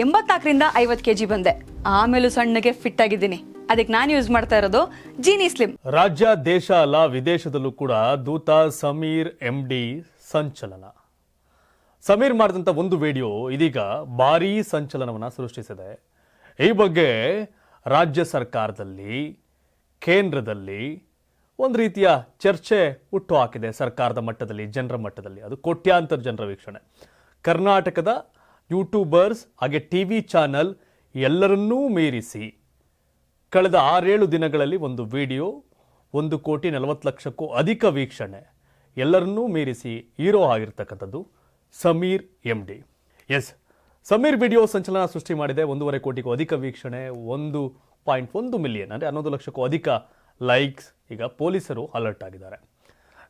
84ರಿಂದ 50 kg ಬಂದೆ. ಆಮೇಲೂ ಸಣ್ಣಗೆ fit ಆಗಿದ್ದೀನಿ. ಅದಕ್ಕೆ ನಾನು ಯೂಸ್ ಮಾಡ್ತಾ ಇರೋದು ಜೀನಿ ಸ್ಲಿಮ್. ರಾಜ್ಯ ದೇಶ ಅಲ್ಲ ವಿದೇಶದಲ್ಲೂ ಕೂಡ ದೂತ ಸಮೀರ್ ಎಂಡಿ ಸಂಚಲನ. ಸಮೀರ್ ಮಾಡಿದಂಥ ಒಂದು ವಿಡಿಯೋ ಇದೀಗ ಭಾರೀ ಸಂಚಲನವನ್ನು ಸೃಷ್ಟಿಸಿದೆ. ಈ ಬಗ್ಗೆ ರಾಜ್ಯ ಸರ್ಕಾರದಲ್ಲಿ ಕೇಂದ್ರದಲ್ಲಿ ಒಂದು ರೀತಿಯ ಚರ್ಚೆ ಹುಟ್ಟು ಹಾಕಿದೆ. ಸರ್ಕಾರದ ಮಟ್ಟದಲ್ಲಿ, ಜನರ ಮಟ್ಟದಲ್ಲಿ, ಅದು ಕೋಟ್ಯಾಂತರ ಜನರ ವೀಕ್ಷಣೆ. ಕರ್ನಾಟಕದ ಯೂಟ್ಯೂಬರ್ಸ್ ಹಾಗೆ ಟಿವಿ ಚಾನಲ್ ಎಲ್ಲರನ್ನೂ ಮೀರಿಸಿ ಕಳೆದ 6-7 ದಿನಗಳಲ್ಲಿ ಒಂದು ವಿಡಿಯೋ 1,40,00,000ಕ್ಕೂ ಅಧಿಕ ವೀಕ್ಷಣೆ, ಎಲ್ಲರನ್ನೂ ಮೀರಿಸಿ ಹೀರೋ ಆಗಿರ್ತಕ್ಕಂಥದ್ದು Sameer MD. Yes, Sameer video ಸಂಚಲನ ಸೃಷ್ಟಿ ಮಾಡಿದೆ. 1.5 ಕೋಟಿಗೂ ಅಧಿಕ ವೀಕ್ಷಣೆ, 1.1 ಮಿಲಿಯನ್ ಅಂದರೆ 11 ಲಕ್ಷಕ್ಕೂ ಅಧಿಕ ಲೈಕ್ಸ್. ಈಗ ಪೊಲೀಸರು ಅಲರ್ಟ್ ಆಗಿದ್ದಾರೆ.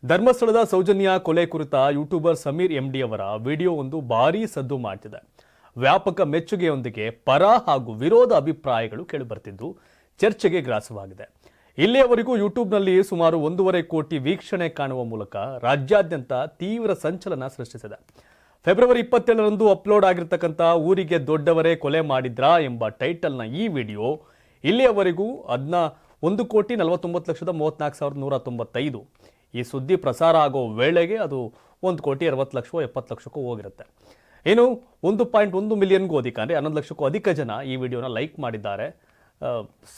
ಧರ್ಮಸ್ಥಳದ ಸೌಜನ್ಯ ಕೊಲೆ ಕುರಿತ ಯೂಟ್ಯೂಬರ್ ಸಮೀರ್ ಎಂಡಿ ಅವರ ವಿಡಿಯೋ ಒಂದು ಭಾರೀ ಸದ್ದು ಮಾಡ್ತಿದೆ. ವ್ಯಾಪಕ ಮೆಚ್ಚುಗೆಯೊಂದಿಗೆ ಪರ ಹಾಗೂ ವಿರೋಧ ಅಭಿಪ್ರಾಯಗಳು ಕೇಳಿಬರ್ತಿದ್ದು ಚರ್ಚೆಗೆ ಗ್ರಾಸವಾಗಿದೆ. ಇಲ್ಲಿಯವರೆಗೂ ಯೂಟ್ಯೂಬ್ನಲ್ಲಿ ಸುಮಾರು 1.5 ಕೋಟಿ ವೀಕ್ಷಣೆ ಕಾಣುವ ಮೂಲಕ ರಾಜ್ಯಾದ್ಯಂತ ತೀವ್ರ ಸಂಚಲನ ಸೃಷ್ಟಿಸಿದೆ. ಫೆಬ್ರವರಿ 27ರಂದು ಅಪ್ಲೋಡ್ ಆಗಿರ್ತಕ್ಕಂಥ ಊರಿಗೆ ದೊಡ್ಡವರೇ ಕೊಲೆ ಮಾಡಿದ್ರಾ ಎಂಬ ಟೈಟಲ್ನ ಈ ವಿಡಿಯೋ ಇಲ್ಲಿಯವರೆಗೂ 1,49,34,195 ಈ ಸುದ್ದಿ ಪ್ರಸಾರ ಆಗೋ ವೇಳೆಗೆ ಅದು 1,60,00,000 70 ಲಕ್ಷಕ್ಕೂ ಹೋಗಿರುತ್ತೆ. ಇನ್ನು 1.1 ಮಿಲಿಯನ್ಗೂ ಅಧಿಕ ಅಂದರೆ 11 ಲಕ್ಷಕ್ಕೂ ಅಧಿಕ ಜನ ಈ ವಿಡಿಯೋನ ಲೈಕ್ ಮಾಡಿದ್ದಾರೆ.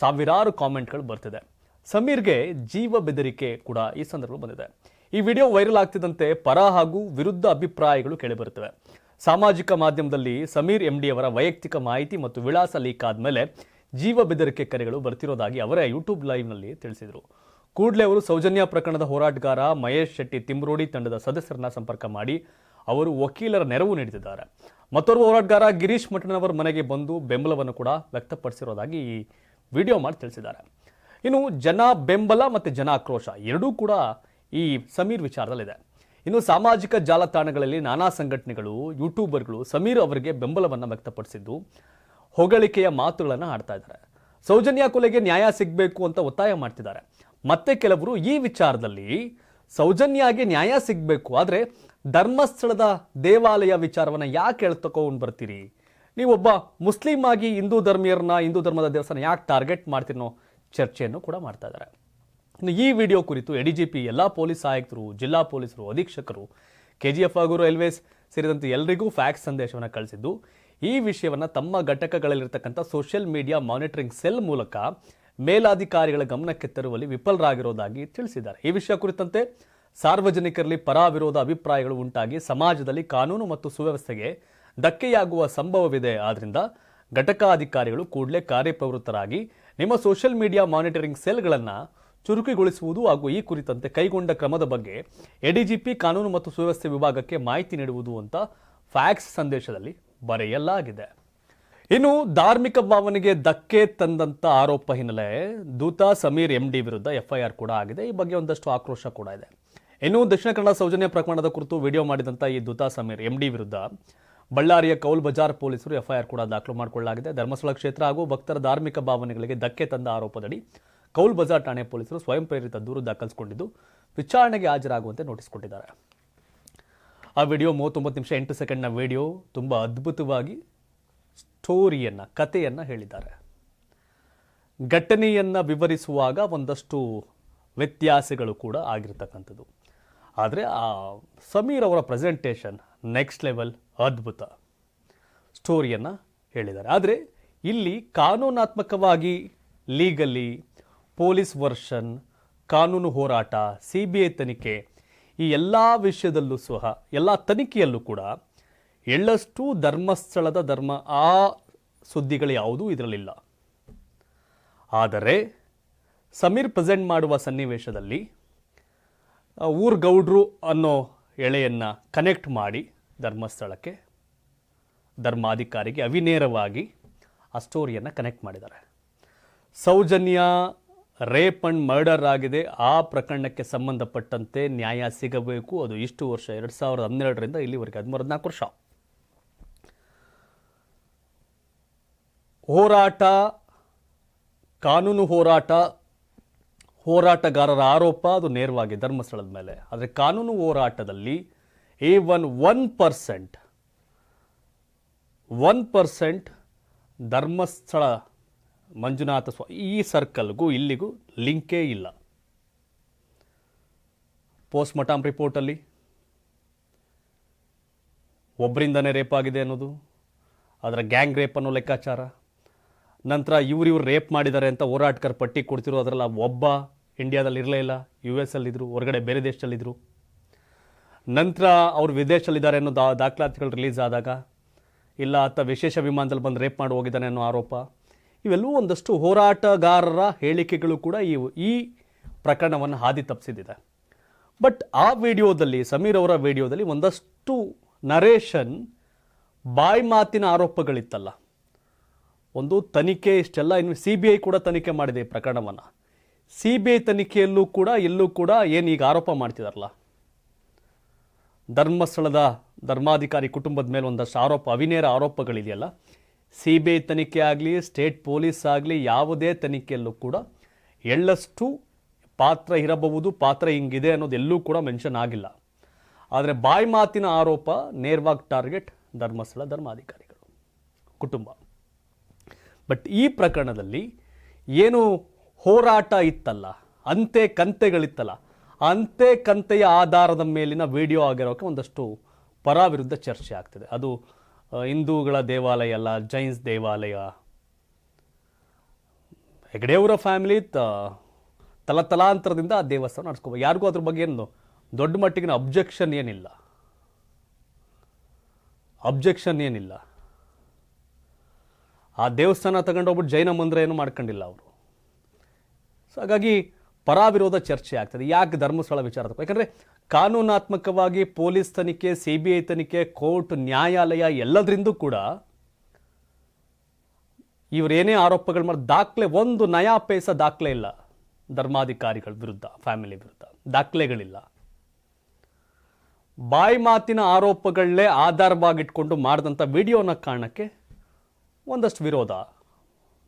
ಸಾವಿರಾರು ಕಾಮೆಂಟ್ಗಳು ಬರ್ತಿದೆ. ಸಮೀರ್ಗೆ ಜೀವ ಬೆದರಿಕೆ ಕೂಡ ಈ ಸಂದರ್ಭದಲ್ಲಿ ಬಂದಿದೆ. ಈ ವಿಡಿಯೋ ವೈರಲ್ ಆಗ್ತಿದ್ದಂತೆ ಪರ ಹಾಗೂ ವಿರುದ್ಧ ಅಭಿಪ್ರಾಯಗಳು ಕೇಳಿಬರುತ್ತವೆ. ಸಾಮಾಜಿಕ ಮಾಧ್ಯಮದಲ್ಲಿ ಸಮೀರ್ ಎಂಡಿ ಅವರ ವೈಯಕ್ತಿಕ ಮಾಹಿತಿ ಮತ್ತು ವಿಳಾಸ ಲೀಕ್ ಆದಮೇಲೆ ಜೀವ ಬೆದರಿಕೆ ಕರೆಗಳು ಬರ್ತಿರೋದಾಗಿ ಅವರೇ ಯೂಟ್ಯೂಬ್ ಲೈವ್ನಲ್ಲಿ ತಿಳಿಸಿದರು. ಕೂಡಲೇ ಅವರು ಸೌಜನ್ಯ ಪ್ರಕರಣದ ಹೋರಾಟಗಾರ ಮಹೇಶ್ ಶೆಟ್ಟಿ ತಿಮ್ರೋಡಿ ತಂಡದ ಸದಸ್ಯರನ್ನ ಸಂಪರ್ಕ ಮಾಡಿ ಅವರು ವಕೀಲರ ನೆರವು ನೀಡುತ್ತಿದ್ದಾರೆ. ಮತ್ತೋರ್ವ ಹೋರಾಟಗಾರ ಗಿರೀಶ್ ಮಠನವರ ಮನೆಗೆ ಬಂದು ಬೆಂಬಲವನ್ನು ಕೂಡ ವ್ಯಕ್ತಪಡಿಸಿರೋದಾಗಿ ಈ ವಿಡಿಯೋ ಮಾಡಿ ತಿಳಿಸಿದ್ದಾರೆ. ಇನ್ನು ಜನ ಬೆಂಬಲ ಮತ್ತು ಜನ ಆಕ್ರೋಶ ಎರಡೂ ಕೂಡ ಈ ಸಮೀರ್ ವಿಚಾರದಲ್ಲಿದೆ. ಇನ್ನು ಸಾಮಾಜಿಕ ಜಾಲತಾಣಗಳಲ್ಲಿ ನಾನಾ ಸಂಘಟನೆಗಳು, ಯೂಟ್ಯೂಬರ್ಗಳು ಸಮೀರ್ ಅವರಿಗೆ ಬೆಂಬಲವನ್ನು ವ್ಯಕ್ತಪಡಿಸಿದ್ದು ಹೊಗಳಿಕೆಯ ಮಾತುಗಳನ್ನು ಆಡ್ತಾ ಇದ್ದಾರೆ. ಸೌಜನ್ಯ ಕೊಲೆಗೆ ನ್ಯಾಯ ಸಿಗಬೇಕು ಅಂತ ಒತ್ತಾಯ ಮಾಡ್ತಿದ್ದಾರೆ. ಮತ್ತೆ ಕೆಲವರು ಈ ವಿಚಾರದಲ್ಲಿ ಸೌಜನ್ಯಗೆ ನ್ಯಾಯ ಸಿಗಬೇಕು, ಆದರೆ ಧರ್ಮಸ್ಥಳದ ದೇವಾಲಯ ವಿಚಾರವನ್ನು ಯಾಕೆ ಎಳ್ತಕೊಂಡು ಬರ್ತೀರಿ, ನೀವೊಬ್ಬ ಮುಸ್ಲಿಂ ಆಗಿ ಹಿಂದೂ ಧರ್ಮೀಯರನ್ನ, ಹಿಂದೂ ಧರ್ಮದ ದೇವಸ್ಥಾನ ಯಾಕೆ ಟಾರ್ಗೆಟ್ ಮಾಡ್ತೀರೋ ಚರ್ಚೆಯನ್ನು ಕೂಡ ಮಾಡ್ತಾ ಇದ್ದಾರೆ. ಇನ್ನು ಈ ವಿಡಿಯೋ ಕುರಿತು ಎಡಿಜಿಪಿ, ಎಲ್ಲ ಪೊಲೀಸ್ ಆಯುಕ್ತರು, ಜಿಲ್ಲಾ ಪೊಲೀಸರು, ಅಧೀಕ್ಷಕರು, KGF ಹಾಗೂ ರೈಲ್ವೇಸ್ ಸೇರಿದಂತೆ ಎಲ್ಲರಿಗೂ ಫ್ಯಾಕ್ಸ್ ಸಂದೇಶವನ್ನು ಕಳಿಸಿದ್ದು ಈ ವಿಷಯವನ್ನು ತಮ್ಮ ಘಟಕಗಳಲ್ಲಿರ್ತಕ್ಕಂಥ ಸೋಷಿಯಲ್ ಮೀಡಿಯಾ ಮಾನಿಟರಿಂಗ್ ಸೆಲ್ ಮೂಲಕ ಮೇಲಾಧಿಕಾರಿಗಳ ಗಮನಕ್ಕೆ ತರುವಲ್ಲಿ ವಿಫಲರಾಗಿರೋದಾಗಿ ತಿಳಿಸಿದ್ದಾರೆ. ಈ ವಿಷಯ ಕುರಿತಂತೆ ಸಾರ್ವಜನಿಕರಲ್ಲಿ ಪರ ವಿರೋಧ ಅಭಿಪ್ರಾಯಗಳು ಉಂಟಾಗಿ ಸಮಾಜದಲ್ಲಿ ಕಾನೂನು ಮತ್ತು ಸುವ್ಯವಸ್ಥೆಗೆ ಧಕ್ಕೆಯಾಗುವ ಸಂಭವವಿದೆ. ಆದ್ದರಿಂದ ಘಟಕಾಧಿಕಾರಿಗಳು ಕೂಡಲೇ ಕಾರ್ಯಪ್ರವೃತ್ತರಾಗಿ ನಿಮ್ಮ ಸೋಷಿಯಲ್ ಮೀಡಿಯಾ ಮಾನಿಟರಿಂಗ್ ಸೆಲ್ಗಳನ್ನು ಚುರುಕುಗೊಳಿಸುವುದು ಹಾಗೂ ಈ ಕುರಿತಂತೆ ಕೈಗೊಂಡ ಕ್ರಮದ ಬಗ್ಗೆ ಎಡಿಜಿಪಿ ಕಾನೂನು ಮತ್ತು ಸುವ್ಯವಸ್ಥೆ ವಿಭಾಗಕ್ಕೆ ಮಾಹಿತಿ ನೀಡುವುದು ಅಂತ ಫ್ಯಾಕ್ಸ್ ಸಂದೇಶದಲ್ಲಿ ಬರೆಯಲಾಗಿದೆ. ಇನ್ನು ಧಾರ್ಮಿಕ ಭಾವನೆಗೆ ಧಕ್ಕೆ ತಂದಂತ ಆರೋಪ ಹಿನ್ನೆಲೆ ದೂತ ಸಮೀರ್ ಎಂಡಿ ವಿರುದ್ಧ FIR ಕೂಡ ಆಗಿದೆ. ಈ ಬಗ್ಗೆ ಒಂದಷ್ಟು ಆಕ್ರೋಶ ಕೂಡ ಇದೆ. ಇನ್ನು ದಕ್ಷಿಣ ಕನ್ನಡ ಸೌಜನ್ಯ ಪ್ರಕರಣದ ಕುರಿತು ವಿಡಿಯೋ ಮಾಡಿದಂಥ ಈ ದೂತ ಸಮೀರ್ ಎಂಡಿ ವಿರುದ್ಧ ಬಳ್ಳಾರಿಯ ಕೌಲ್ ಬಜಾರ್ ಪೊಲೀಸರು FIR ಕೂಡ ದಾಖಲು ಮಾಡಿಕೊಳ್ಳಲಾಗಿದೆ. ಧರ್ಮಸ್ಥಳ ಕ್ಷೇತ್ರ ಹಾಗೂ ಭಕ್ತರ ಧಾರ್ಮಿಕ ಭಾವನೆಗಳಿಗೆ ಧಕ್ಕೆ ತಂದ ಆರೋಪದಡಿ ಕೌಲ್ ಬಜಾರ್ ಠಾಣೆ ಪೊಲೀಸರು ಸ್ವಯಂ ಪ್ರೇರಿತ ದೂರು ದಾಖಲಿಸಿಕೊಂಡಿದ್ದು ವಿಚಾರಣೆಗೆ ಹಾಜರಾಗುವಂತೆ ನೋಟಿಸ್ ಕೊಟ್ಟಿದ್ದಾರೆ. ಆ ವಿಡಿಯೋ 39 ನಿಮಿಷ 8 ಸೆಕೆಂಡ್ನ ವಿಡಿಯೋ ತುಂಬ ಅದ್ಭುತವಾಗಿ ಸ್ಟೋರಿಯನ್ನು, ಕಥೆಯನ್ನು ಹೇಳಿದ್ದಾರೆ. ಘಟನೆಯನ್ನು ವಿವರಿಸುವಾಗ ಒಂದಷ್ಟು ವ್ಯತ್ಯಾಸಗಳು ಕೂಡ ಆಗಿರ್ತಕ್ಕಂಥದ್ದು. ಆದರೆ ಆ ಸಮೀರ್ ಅವರ ಪ್ರೆಸೆಂಟೇಷನ್ ನೆಕ್ಸ್ಟ್ ಲೆವೆಲ್, ಅದ್ಭುತ ಸ್ಟೋರಿಯನ್ನು ಹೇಳಿದ್ದಾರೆ. ಆದರೆ ಇಲ್ಲಿ ಕಾನೂನಾತ್ಮಕವಾಗಿ, ಲೀಗಲಿ, ಪೊಲೀಸ್ ವರ್ಷನ್, ಕಾನೂನು ಹೋರಾಟ, CBI ತನಿಖೆ, ಈ ಎಲ್ಲ ವಿಷಯದಲ್ಲೂ ಸಹ, ಎಲ್ಲ ತನಿಖೆಯಲ್ಲೂ ಕೂಡ ಎಳ್ಳಷ್ಟು ಧರ್ಮಸ್ಥಳದ ಧರ್ಮ ಆ ಸುದ್ದಿಗಳು ಯಾವುದೂ ಇದರಲ್ಲಿಲ್ಲ. ಆದರೆ ಸಮೀರ್ ಪ್ರೆಸೆಂಟ್ ಮಾಡುವ ಸನ್ನಿವೇಶದಲ್ಲಿ ಊರ್ಗೌಡ್ರು ಅನ್ನೋ ಎಳೆಯನ್ನು ಕನೆಕ್ಟ್ ಮಾಡಿ ಧರ್ಮಸ್ಥಳಕ್ಕೆ, ಧರ್ಮಾಧಿಕಾರಿಗೆ ಅವಿನೇರವಾಗಿ ಆ ಸ್ಟೋರಿಯನ್ನು ಕನೆಕ್ಟ್ ಮಾಡಿದ್ದಾರೆ. ಸೌಜನ್ಯ ರೇಪ್ ಅಂಡ್ ಮರ್ಡರ್ ಆಗಿದೆ, ಆ ಪ್ರಕರಣಕ್ಕೆ ಸಂಬಂಧಪಟ್ಟಂತೆ ನ್ಯಾಯ ಸಿಗಬೇಕು. ಅದು ಇಷ್ಟು ವರ್ಷ, 2012ರಿಂದ ಇಲ್ಲಿವರೆಗೆ 13-14 ವರ್ಷ ಹೋರಾಟ, ಕಾನೂನು ಹೋರಾಟ, ಹೋರಾಟಗಾರರ ಆರೋಪ ಅದು ನೇರವಾಗಿ ಧರ್ಮಸ್ಥಳದ ಮೇಲೆ. ಆದರೆ ಕಾನೂನು ಹೋರಾಟದಲ್ಲಿ even 1% 1% ಧರ್ಮಸ್ಥಳ ಮಂಜುನಾಥ ಈ ಸರ್ಕಲ್ಗೂ ಇಲ್ಲಿಗೂ ಲಿಂಕೇ ಇಲ್ಲ. ಪೋಸ್ಟ್ ಮಾರ್ಟಮ್ ರಿಪೋರ್ಟಲ್ಲಿ ಒಬ್ಬರಿಂದನೇ ರೇಪ್ ಆಗಿದೆ ಅನ್ನೋದು, ಅದರ ಗ್ಯಾಂಗ್ ರೇಪ್ ಅನ್ನೋ ಲೆಕ್ಕಾಚಾರ, ನಂತರ ಇವ್ರು ರೇಪ್ ಮಾಡಿದ್ದಾರೆ ಅಂತ ಹೋರಾಟಗಾರ ಪಟ್ಟಿ ಕೊಡ್ತಿರೋ ಅದರಲ್ಲ ಒಬ್ಬ ಇಂಡಿಯಾದಲ್ಲಿ ಇರಲೇ ಇಲ್ಲ, US ಅಲ್ಲಿದ್ದರು, ಹೊರಗಡೆ ಬೇರೆ ದೇಶದಲ್ಲಿದ್ದರು. ನಂತರ ಅವ್ರು ವಿದೇಶದಲ್ಲಿದ್ದಾರೆ ಅನ್ನೋ ದಾಖಲಾತಿಗಳು ರಿಲೀಸ್ ಆದಾಗ ಇಲ್ಲ ಆತ ವಿಶೇಷ ವಿಮಾನದಲ್ಲಿ ಬಂದು ರೇಪ್ ಮಾಡಿ ಹೋಗಿದ್ದಾನೆ ಅನ್ನೋ ಆರೋಪ, ಇವೆಲ್ಲವೂ ಒಂದಷ್ಟು ಹೋರಾಟಗಾರರ ಹೇಳಿಕೆಗಳು ಕೂಡ ಈ ಪ್ರಕರಣವನ್ನು ಹಾದಿ ತಪ್ಪಿಸಿದೆ. ಬಟ್ ಆ ವಿಡಿಯೋದಲ್ಲಿ, ಸಮೀರ್ ಅವರ ವಿಡಿಯೋದಲ್ಲಿ ಒಂದಷ್ಟು ನರೇಷನ್ ಬಾಯಿ ಮಾತಿನ ಆರೋಪಗಳಿತ್ತಲ್ಲ. ಒಂದು ತನಿಖೆ ಇಷ್ಟೆಲ್ಲ, ಇನ್ನು CBI ಕೂಡ ತನಿಖೆ ಮಾಡಿದೆ ಈ ಪ್ರಕರಣವನ್ನು. CBI ತನಿಖೆಯಲ್ಲೂ ಕೂಡ ಎಲ್ಲೂ ಕೂಡ ಏನು ಈಗ ಆರೋಪ ಮಾಡ್ತಿದಾರಲ್ಲ, ಧರ್ಮಸ್ಥಳದ ಧರ್ಮಾಧಿಕಾರಿ ಕುಟುಂಬದ ಮೇಲೆ ಒಂದಷ್ಟು ಅವಿನೇರ ಆರೋಪಗಳಿದೆಯಲ್ಲ, CBI ತನಿಖೆ ಆಗಲಿ, ಸ್ಟೇಟ್ ಪೊಲೀಸ್ ಆಗಲಿ, ಯಾವುದೇ ತನಿಖೆಯಲ್ಲೂ ಕೂಡ ಎಳ್ಳಷ್ಟು ಪಾತ್ರ ಇರಬಹುದು, ಪಾತ್ರ ಹಿಂಗಿದೆ ಅನ್ನೋದೆಲ್ಲೂ ಕೂಡ ಮೆನ್ಷನ್ ಆಗಿಲ್ಲ. ಆದರೆ ಬಾಯಿ ಮಾತಿನ ಆರೋಪ ನೇರವಾಗಿ ಟಾರ್ಗೆಟ್ ಧರ್ಮಸ್ಥಳ ಧರ್ಮಾಧಿಕಾರಿಗಳು ಕುಟುಂಬ. ಬಟ್ ಈ ಪ್ರಕರಣದಲ್ಲಿ ಏನು ಹೋರಾಟ ಇತ್ತಲ್ಲ, ಅಂತೆ ಕಂತೆಗಳಿತ್ತಲ್ಲ, ಅಂತೆ ಕಂತೆಯ ಆಧಾರದ ಮೇಲಿನ ವಿಡಿಯೋ ಆಗಿರೋಕ್ಕೆ ಒಂದಷ್ಟು ಪರ ವಿರುದ್ಧ ಚರ್ಚೆ ಆಗ್ತಿದೆ. ಅದು ಹಿಂದೂಗಳ ದೇವಾಲಯ ಅಲ್ಲ, ಜೈನ್ಸ್ ದೇವಾಲಯ. ಹೆಗಡೆಯವರ ಫ್ಯಾಮಿಲಿ ತಲತಲಾಂತರದಿಂದ ಆ ದೇವಸ್ಥಾನ ನಡೆಸ್ಕೋಬೇಕು. ಯಾರಿಗೂ ಅದ್ರ ಬಗ್ಗೆ ಏನು ದೊಡ್ಡ ಮಟ್ಟಿಗಿನ ಅಬ್ಜೆಕ್ಷನ್ ಏನಿಲ್ಲ. ಆ ದೇವಸ್ಥಾನ ತಗೊಂಡೋಗ್ಬಿಟ್ಟು ಜೈನ ಮಂದಿರ ಏನು ಮಾಡ್ಕೊಂಡಿಲ್ಲ ಅವರು. ಸೊ ಹಾಗಾಗಿ ಪರ ವಿರೋಧ ಚರ್ಚೆ ಆಗ್ತದೆ. ಯಾಕೆ ಧರ್ಮಸ್ಥಳ ವಿಚಾರ? ಯಾಕಂದರೆ ಕಾನೂನಾತ್ಮಕವಾಗಿ ಪೊಲೀಸ್ ತನಿಖೆ, CBI ತನಿಖೆ, ಕೋರ್ಟ್, ನ್ಯಾಯಾಲಯ ಎಲ್ಲದರಿಂದೂ ಕೂಡ ಇವರೇನೇ ಆರೋಪಗಳು ಮಾಡಿ ದಾಖಲೆ, ಒಂದು ನಯಾ ಪೈಸ ದಾಖಲೆ ಇಲ್ಲ ಧರ್ಮಾಧಿಕಾರಿಗಳ ವಿರುದ್ಧ, ಫ್ಯಾಮಿಲಿ ವಿರುದ್ಧ ದಾಖಲೆಗಳಿಲ್ಲ. ಬಾಯಿ ಮಾತಿನ ಆರೋಪಗಳನ್ನೇ ಆಧಾರವಾಗಿಟ್ಕೊಂಡು ಮಾಡಿದಂಥ ವಿಡಿಯೋನ ಕಾರಣಕ್ಕೆ ಒಂದಷ್ಟು ವಿರೋಧ,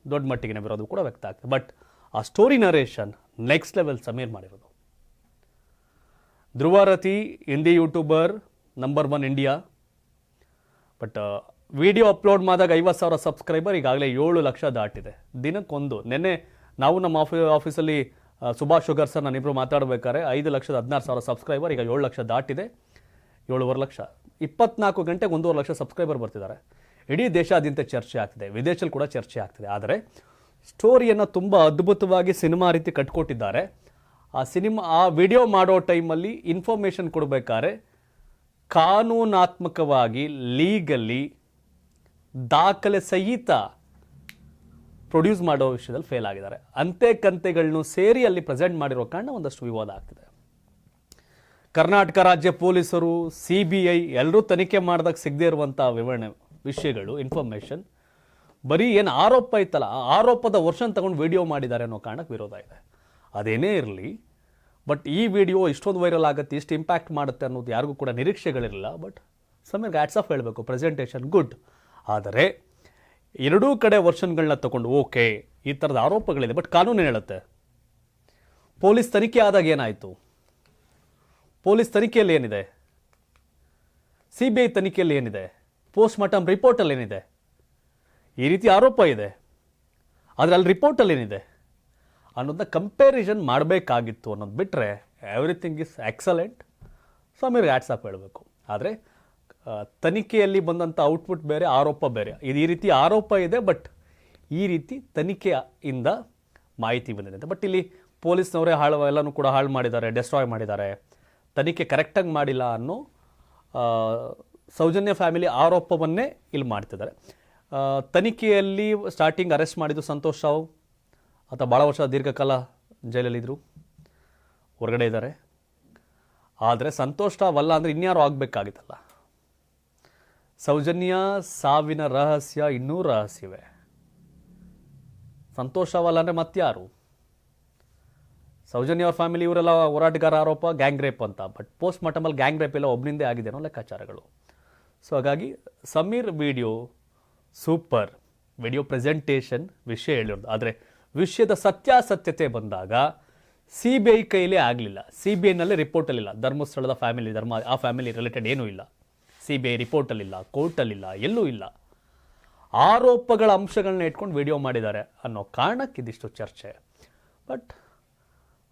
ದೊಡ್ಡ ಮಟ್ಟಿಗಿನ ವಿರೋಧ ಕೂಡ ವ್ಯಕ್ತ ಆಗ್ತದೆ. ಬಟ್ ಆ story narration next level Sameer ಮಾಡಿರೋದು. Dhruv Rathee Hindi YouTuber number 1 India. But video upload ಮಾಡಿದಾಗ 50,000 ಸಬ್ಸ್ಕ್ರೈಬರ್, ಈಗಾಗಲೇ 7 ಲಕ್ಷ ದಾಟಿದೆ. ದಿನಕ್ಕೊಂದು. ನಿನ್ನೆ ನಾವು ನಮ್ಮ ಆಫೀಸಲ್ಲಿ ಸುಭಾಷ್ ಶುಗರ್ ಸರ್ ನಾನಿಬ್ಬರು ಮಾತಾಡಬೇಕಾದ್ರೆ 5,16,000 ಸಬ್ಸ್ಕ್ರೈಬರ್, ಈಗ 7 ಲಕ್ಷ ದಾಟಿದೆ. 7.5 ಲಕ್ಷ, 24 ಗಂಟೆಗೆ 1.5 ಲಕ್ಷ ಸಬ್ಸ್ಕ್ರೈಬರ್ ಬರ್ತಿದ್ದಾರೆ. ಇಡೀ ದೇಶಾದ್ಯಂತ ಚರ್ಚೆ ಆಗ್ತಿದೆ, ವಿದೇಶದಲ್ಲಿ ಕೂಡ ಚರ್ಚೆ ಆಗ್ತಿದೆ. ಆದರೆ ಸ್ಟೋರಿಯನ್ನು ತುಂಬ ಅದ್ಭುತವಾಗಿ ಸಿನಿಮಾ ರೀತಿ ಕಟ್ಕೊಟ್ಟಿದ್ದಾರೆ. ಆ ವಿಡಿಯೋ ಮಾಡೋ ಟೈಮಲ್ಲಿ ಇನ್ಫಾರ್ಮೇಷನ್ ಕೊಡಬೇಕಾದ್ರೆ ಕಾನೂನಾತ್ಮಕವಾಗಿ, ಲೀಗಲಿ ದಾಖಲೆ ಸಹಿತ ಪ್ರೊಡ್ಯೂಸ್ ಮಾಡೋ ವಿಷಯದಲ್ಲಿ ಫೇಲ್ ಆಗಿದ್ದಾರೆ. ಅಂತೆ ಕಂತೆಗಳನ್ನು ಸೇರಿ ಅಲ್ಲಿ ಪ್ರೆಸೆಂಟ್ ಮಾಡಿರೋ ಕಾರಣ ಒಂದಷ್ಟು ವಿವಾದ ಆಗ್ತಿದೆ. ಕರ್ನಾಟಕ ರಾಜ್ಯ ಪೊಲೀಸರು, CBI ಎಲ್ಲರೂ ತನಿಖೆ ಮಾಡಿದಾಗ ಸಿಗದೇ ಇರುವಂಥ ವಿಷಯಗಳು, ಇನ್ಫಾರ್ಮೇಷನ್, ಬರೀ ಏನು ಆರೋಪ ಇತ್ತಲ್ಲ, ಆ ಆರೋಪದ ವರ್ಷನ್ ತಗೊಂಡು ವಿಡಿಯೋ ಮಾಡಿದ್ದಾರೆ ಅನ್ನೋ ಕಾರಣಕ್ಕೆ ವಿರೋಧ ಇದೆ. ಅದೇನೇ ಇರಲಿ, ಬಟ್ ಈ ವಿಡಿಯೋ ಇಷ್ಟೊಂದು ವೈರಲ್ ಆಗುತ್ತೆ, ಇಷ್ಟು ಇಂಪ್ಯಾಕ್ಟ್ ಮಾಡುತ್ತೆ ಅನ್ನೋದು ಯಾರಿಗೂ ಕೂಡ ನಿರೀಕ್ಷೆಗಳಿರಲಿಲ್ಲ. ಬಟ್ ಸಮೀರ್ಗೆ ಹ್ಯಾಟ್ಸ್ ಆಫ್ ಹೇಳಬೇಕು, ಪ್ರೆಸೆಂಟೇಷನ್ ಗುಡ್. ಆದರೆ ಎರಡೂ ಕಡೆ ವರ್ಷನ್ಗಳನ್ನ ತಗೊಂಡು ಓಕೆ ಈ ಥರದ ಆರೋಪಗಳಿದೆ, ಬಟ್ ಕಾನೂನು ಹೇಳುತ್ತೆ. ಪೊಲೀಸ್ ತನಿಖೆ ಆದಾಗ ಏನಾಯಿತು? ಪೊಲೀಸ್ ತನಿಖೆಯಲ್ಲಿ ಏನಿದೆ? CBI ತನಿಖೆಯಲ್ಲಿ ಏನಿದೆ? ಪೋಸ್ಟ್ ಮಾರ್ಟಮ್ ರಿಪೋರ್ಟಲ್ಲಿ ಏನಿದೆ? ಈ ರೀತಿ ಆರೋಪ ಇದೆ, ಆದರೆ ಅಲ್ಲಿ ರಿಪೋರ್ಟಲ್ಲಿ ಏನಿದೆ ಅನ್ನೋದನ್ನ ಕಂಪ್ಯಾರಿಸನ್ ಮಾಡಬೇಕಾಗಿತ್ತು ಅನ್ನೋದು ಬಿಟ್ಟರೆ ಎವ್ರಿಥಿಂಗ್ ಇಸ್ ಎಕ್ಸಲೆಂಟ್. ಸಮೀರ್ಗೆ ಹ್ಯಾಟ್ಸ್ ಆಫ್ ಹೇಳಬೇಕು. ಆದರೆ ತನಿಖೆಯಲ್ಲಿ ಬಂದಂಥ ಔಟ್ಪುಟ್ ಬೇರೆ, ಆರೋಪ ಬೇರೆ. ಈ ರೀತಿ ಆರೋಪ ಇದೆ, ಬಟ್ ಈ ರೀತಿ ತನಿಖೆಯಿಂದ ಮಾಹಿತಿ ಬಂದಿದೆ. ಬಟ್ ಇಲ್ಲಿ ಪೊಲೀಸ್ನವರೇ ಎಲ್ಲನೂ ಕೂಡ ಹಾಳು ಮಾಡಿದ್ದಾರೆ, ಡೆಸ್ಟ್ರಾಯ್ ಮಾಡಿದ್ದಾರೆ, ತನಿಖೆ ಕರೆಕ್ಟಾಗಿ ಮಾಡಿಲ್ಲ ಅನ್ನೋ ಸೌಜನ್ಯ ಫ್ಯಾಮಿಲಿ ಆರೋಪವನ್ನೇ ಇಲ್ಲಿ ಮಾಡ್ತಿದ್ದಾರೆ. ತನಿಖೆಯಲ್ಲಿ ಸ್ಟಾರ್ಟಿಂಗ್ ಅರೆಸ್ಟ್ ಮಾಡಿದ್ದು ಸಂತೋಷ್ ರಾವ್, ಆತ ಭಾಳ ವರ್ಷ ದೀರ್ಘಕಾಲ ಜೈಲಲ್ಲಿದ್ದರು, ಹೊರಗಡೆ ಇದ್ದಾರೆ. ಆದರೆ ಸಂತೋಷ್ ರಾವ್ ಅಲ್ಲ ಅಂದರೆ ಇನ್ಯಾರು ಆಗಬೇಕಾಗಿತ್ತಲ್ಲ. ಸೌಜನ್ಯ ಸಾವಿನ ರಹಸ್ಯ ಇನ್ನೂ ರಹಸ್ಯವೇ. ಸಂತೋಷ್ ರಾವ್ ಅಲ್ಲ ಅಂದರೆ ಮತ್ಯಾರು? ಸೌಜನ್ಯ ಅವ್ರ ಫ್ಯಾಮಿಲಿ ಇವರೆಲ್ಲ ಹೋರಾಟಗಾರ ಆರೋಪ ಗ್ಯಾಂಗ್ ರೇಪ್ ಅಂತ. ಬಟ್ ಪೋಸ್ಟ್ ಮಾರ್ಟಮಲ್ಲಿ ಗ್ಯಾಂಗ್ ರೇಪ್ ಎಲ್ಲ ಒಬ್ಬನಿಂದೇ ಆಗಿದೆ ಅನ್ನೋ ಲೆಕ್ಕಾಚಾರಗಳು. ಸೊ ಹಾಗಾಗಿ Sameer video super, video presentation, ವಿಷಯ ಹೇಳಿರೋದು. ಆದರೆ ವಿಷಯದ ಸತ್ಯಾಸತ್ಯತೆ ಬಂದಾಗ CBI ಕೈಲೇ ಆಗಲಿಲ್ಲ. CBIನಲ್ಲೇ ರಿಪೋರ್ಟಲ್ಲಿಲ್ಲ. ಧರ್ಮಸ್ಥಳದ ಫ್ಯಾಮಿಲಿ, ಆ ಫ್ಯಾಮಿಲಿ ರಿಲೇಟೆಡ್ ಏನೂ ಇಲ್ಲ. CBI ರಿಪೋರ್ಟಲ್ಲಿಲ್ಲ, ಕೋರ್ಟಲ್ಲಿಲ್ಲ, ಎಲ್ಲೂ ಇಲ್ಲ. ಆರೋಪಗಳ ಅಂಶಗಳನ್ನ ಇಟ್ಕೊಂಡು ವಿಡಿಯೋ ಮಾಡಿದ್ದಾರೆ ಅನ್ನೋ ಕಾರಣಕ್ಕೆ ಇದಿಷ್ಟು ಚರ್ಚೆ. But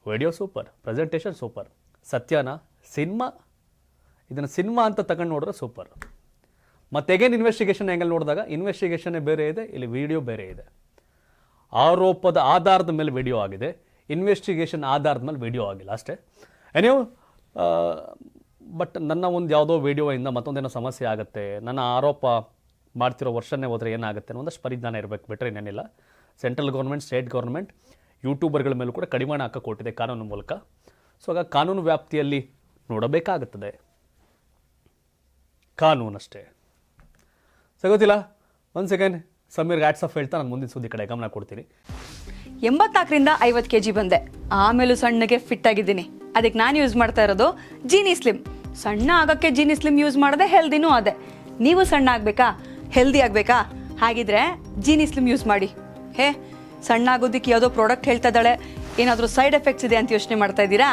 video super, presentation super. Satyana cinema, ಇದನ್ನು ಸಿನಿಮಾ ಅಂತ ತಗೊಂಡು ನೋಡಿದ್ರೆ ಸೂಪರ್. ಮತ್ತೆ ಅಗೇನ್ ಇನ್ವೆಸ್ಟಿಗೇಷನ್ ಆ್ಯಂಗಲ್ ನೋಡಿದಾಗ ಇನ್ವೆಸ್ಟಿಗೇಷನ್ನೇ ಬೇರೆ ಇದೆ, ಇಲ್ಲಿ ವಿಡಿಯೋ ಬೇರೆ ಇದೆ. ಆರೋಪದ ಆಧಾರದ ಮೇಲೆ ವಿಡಿಯೋ ಆಗಿದೆ, ಇನ್ವೆಸ್ಟಿಗೇಷನ್ ಆಧಾರದ ಮೇಲೆ ವಿಡಿಯೋ ಆಗಿಲ್ಲ ಅಷ್ಟೇ. ಎನಿಯೋ ಬಟ್ ನನ್ನ ಒಂದು ಯಾವುದೋ ವಿಡಿಯೋಯಿಂದ ಮತ್ತೊಂದೇನೋ ಸಮಸ್ಯೆ ಆಗುತ್ತೆ, ನನ್ನ ಆರೋಪ ಮಾಡ್ತಿರೋ ವರ್ಷನೇ ಹೋದರೆ ಏನಾಗುತ್ತೆ ಅನ್ನೋ ಒಂದಷ್ಟು ಪರಿಜ್ಞಾನ ಇರಬೇಕು, ಬಿಟ್ಟರೆ ಇನ್ನೇನಿಲ್ಲ. ಸೆಂಟ್ರಲ್ ಗೌರ್ಮೆಂಟ್, ಸ್ಟೇಟ್ ಗೌರ್ಮೆಂಟ್ ಯೂಟ್ಯೂಬರ್ಗಳ ಮೇಲೂ ಕೂಡ ಕಡಿವಾಣ ಹಾಕಿಕೊಟ್ಟಿದೆ ಕಾನೂನು ಮೂಲಕ. ಸೊ ಆಗ ಕಾನೂನು ವ್ಯಾಪ್ತಿಯಲ್ಲಿ ನೋಡಬೇಕಾಗುತ್ತದೆ, ಕಾನೂನಷ್ಟೇ. ಗೊತ್ತಿಲ್ಲ. ಒಂದು ಸೆಕೆಂಡ್, ಸಮೀರ್ ಹ್ಯಾಟ್ಸ್ ಆಫ್ ಹೇಳ್ತಾ ನಾನು ಮುಂದಿನ ಸುದ್ದಿ ಕಡೆ ಗಮನ ಕೊಡ್ತೀನಿ. 84ರಿಂದ 50 kg ಬಂದೆ, ಆಮೇಲೂ ಸಣ್ಣಗೆ ಫಿಟ್ ಆಗಿದ್ದೀನಿ. ಅದಕ್ಕೆ ನಾನು ಯೂಸ್ ಮಾಡ್ತಾ ಇರೋದು ಜೀನಿ ಸ್ಲಿಮ್. ಸಣ್ಣ ಆಗೋಕ್ಕೆ ಜೀನಿ ಸ್ಲಿಮ್ ಯೂಸ್ ಮಾಡಿದೆ, ಹೆಲ್ದಿನೂ ಅದೇ. ನೀವು ಸಣ್ಣ ಆಗಬೇಕಾ, ಹೆಲ್ದಿ ಆಗಬೇಕಾ? ಹಾಗಿದ್ರೆ ಜೀನಿ ಸ್ಲಿಮ್ ಯೂಸ್ ಮಾಡಿ. ಸಣ್ಣ ಆಗೋದಕ್ಕೆ ಯಾವುದೋ ಪ್ರಾಡಕ್ಟ್ ಹೇಳ್ತಾ ಇದ್ದಾಳೆ, ಏನಾದರೂ ಸೈಡ್ ಎಫೆಕ್ಟ್ಸ್ ಇದೆ ಅಂತ ಯೋಚನೆ ಮಾಡ್ತಾ ಇದ್ದೀರಾ?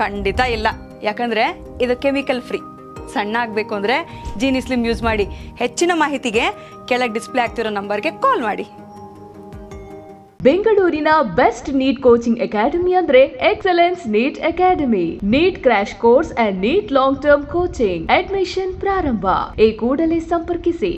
ಖಂಡಿತ ಇಲ್ಲ, ಯಾಕಂದರೆ ಇದು ಕೆಮಿಕಲ್ ಫ್ರೀ. ಸಣ್ಣ ಆಗಬೇಕು ಅಂದರೆ ಜೀನಿ ಸ್ಲಿಮ್ ಯೂಸ್ ಮಾಡಿ. ಹೆಚ್ಚಿನ ಮಾಹಿತಿಗೆ ಕೆಳಗೆ ಡಿಸ್ಪ್ಲೇ ಆಗ್ತಿರೋ ನಂಬರ್ಗೆ ಕಾಲ್ ಮಾಡಿ. ಬೆಂಗಳೂರಿನ ಬೆಸ್ಟ್ ನೀಟ್ ಕೋಚಿಂಗ್ ಅಕಾಡೆಮಿ ಅಂದ್ರೆ excellence NEET academy. NEET crash course and NEET long term coaching admission ಪ್ರಾರಂಭ. ಈ ಕೂಡಲೇ ಸಂಪರ್ಕಿಸಿ.